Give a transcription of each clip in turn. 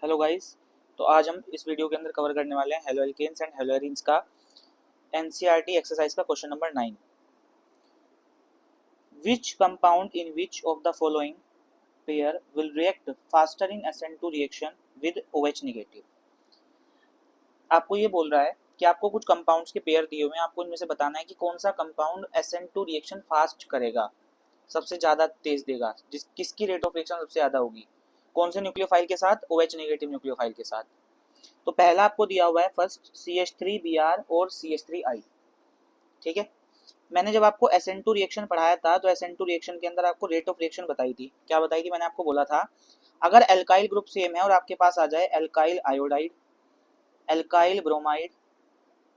Hello guys. तो आज हम इस वीडियो के अंदर कवर करने वाले हैं haloalkanes and haloarenes का एनसीईआरटी एक्सरसाइज का question number 9। Which compound in which of the following pair will react faster in SN2 reaction with OH negative. आपको ये बोल रहा है कि आपको कुछ कंपाउंड्स के पेयर दिए हुए हैं, आपको इनमें से बताना है कि कौन सा कंपाउंड SN2 रिएक्शन फास्ट करेगा, सबसे ज्यादा तेज देगा, किसकी रेट ऑफ रिएक्शन सबसे ज्यादा होगी, कौन से न्यूक्लियोफाइल के साथ, OH नेगेटिव न्यूक्लियोफाइल के साथ। तो पहला आपको दिया हुआ है फर्स्ट CH3Br और CH3I। ठीक है, मैंने जब आपको SN2 रिएक्शन पढ़ाया था तो SN2 रिएक्शन के अंदर आपको रेट ऑफ रिएक्शन बताई थी। क्या बताई थी? मैंने आपको बोला था अगर एल्काइल ग्रुप सेम है और आपके पास आ जाए alkyl iodide, alkyl bromide,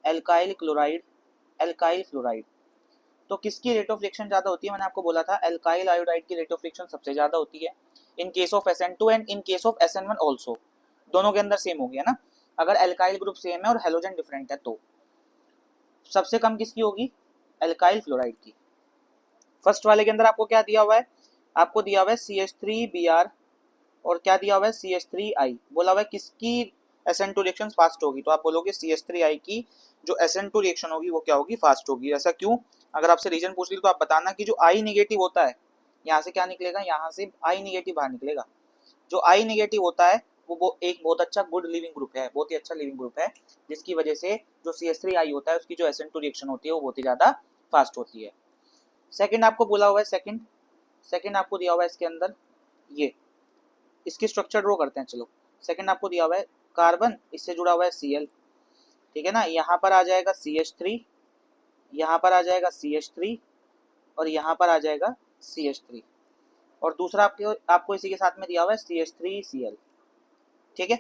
alkyl chloride, alkyl fluoride, तो किसकी रेट ऑफ रिएक्शन ज्यादा होती है? मैंने आपको बोला था एल्काइल आयोडाइड की रेट ऑफ रिएक्शन सबसे ज्यादा होती है in case of SN2 and in case of SN1 also. दोनों के अंदर सेम हो गया ना। अगर एल्काइल ग्रुप सेम है और हेलोजन डिफरेंट है तो सबसे कम किसकी होगी? एल्काइल फ्लोराइड की। फर्स्ट वाले के अंदर आपको क्या दिया हुआ है? आपको दिया हुआ है CH3Br और क्या दिया हुआ है? CH3I। बोला हुआ है किसकी SN2 रिएक्शन फास्ट होगी, तो आप बोलोगे CH3I की जो SN2 रिएक्शन होगी वो क्या होगी? फास्ट होगी। ऐसा क्यों? अगर आपसे रीजन पूछ ली तो आप बताना कि जो I नेगेटिव होता है, यहाँ से क्या निकलेगा? यहाँ से I नेगेटिव बाहर निकलेगा। जो I नेगेटिव होता है वो एक बहुत अच्छा गुड लिविंग ग्रुप है, बहुत ही अच्छा लिविंग ग्रुप है, जिसकी वजह से जो CH3I होता है उसकी जो SN2 रिएक्शन होती है वो बहुत ही ज्यादा फास्ट होती है। सेकंड आपको बोला हुआ है, सेकंड आपको दिया हुआ है इसके अंदर, ये इसकी स्ट्रक्चर ड्रॉ करते हैं। चलो, सेकंड आपको दिया हुआ है कार्बन, इससे जुड़ा हुआ है Cl। ठीक है ना, यहाँ पर आ जाएगा CH3, यहाँ पर आ जाएगा CH3 और यहाँ पर आ जाएगा CH3 और दूसरा आपको इसी के साथ में दिया हुआ है CH3Cl। ठीक है,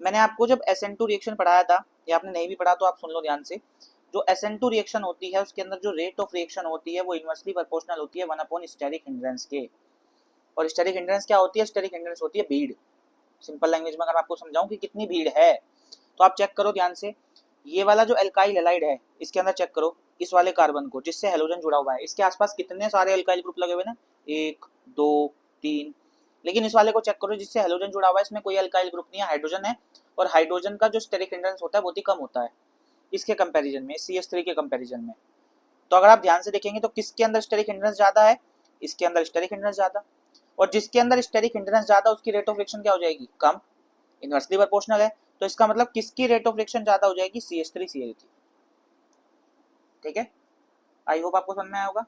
मैंने आपको जब SN2 रिएक्शन पढ़ाया था, या आपने नहीं भी पढ़ा तो आप सुन लो ध्यान से। जो SN2 रिएक्शन होती है उसके अंदर जो रेट ऑफ रिएक्शन होती है वो इनवर्सली प्रोपोर्शनल होती है 1 स्टेरिक हिंड्रेंस के। और स्टेरिक हिंड्रेंस क्या होती है? स्टेरिक हिंड्रेंस होती है भीड़। सिंपल लैंग्वेज में अगर आपको समझाऊं कि कितनी भीड़ है, तो आप चेक करो ध्यान से। ये वाला जो एल्काइल हैलाइड है इसके अंदर चेक करो, इस वाले कार्बन को जिससे हेलोजन जुड़ा हुआ है, इसके आसपास कितने सारे एल्काइल ग्रुप लगे हुए ना, 1 2 3। लेकिन इस वाले को चेक करो जिससे हेलोजन जुड़ा हुआ है, इसमें कोई एल्काइल ग्रुप नहीं है, हाइड्रोजन है। और हाइड्रोजन का जो स्टेरिक हिंड्रेंस होता है बहुत ही कम होता है इसके कंपैरिजन में, CH3 के कंपैरिजन में। तो अगर आप ध्यान से देखेंगे तो किसके अंदर स्टेरिक हिंड्रेंस ज्यादा है? इसके अंदर स्टेरिक हिंड्रेंस ज्यादा। और जिसके अंदर स्टेरिक हिंड्रेंस ज्यादा उसकी रेट ऑफ रिएक्शन क्या हो जाएगी? कम। इनवर्सली प्रोपोर्शनल है, तो इसका मतलब किसकी रेट ऑफ रिएक्शन ज्यादा हो जाएगी? CH3Cl की। ठीक है, आई होप आपको समझ में आया होगा।